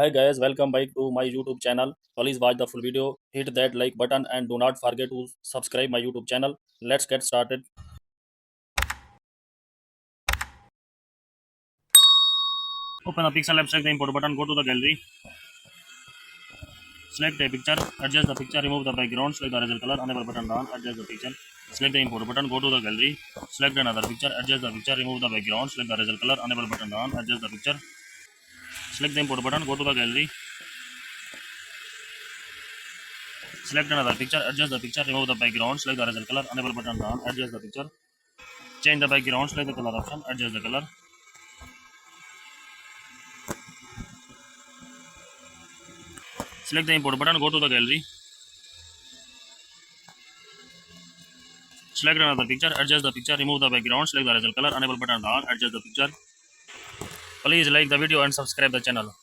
Hi guys, welcome back to my YouTube channel. Please watch the full video, hit that like button and do not forget to subscribe my YouTube channel. Let's get started. Open the pixel app, select the import button, go to the gallery, select a picture, adjust the picture, remove the background, select the result color, enable button on, adjust the picture, select the import button, go to the gallery, select another picture, adjust the picture, remove the background, select the result color, enable button on, adjust the picture, select the import button, go to the gallery, select another picture, adjust the picture, remove the background, select the result color, enable button on, adjust the picture, change the background, select the color option, adjust the color, select the import button, go to the gallery, select another picture, adjust the picture, remove the background, select the result color, enable button on, adjust the picture. Please like the video and subscribe the channel.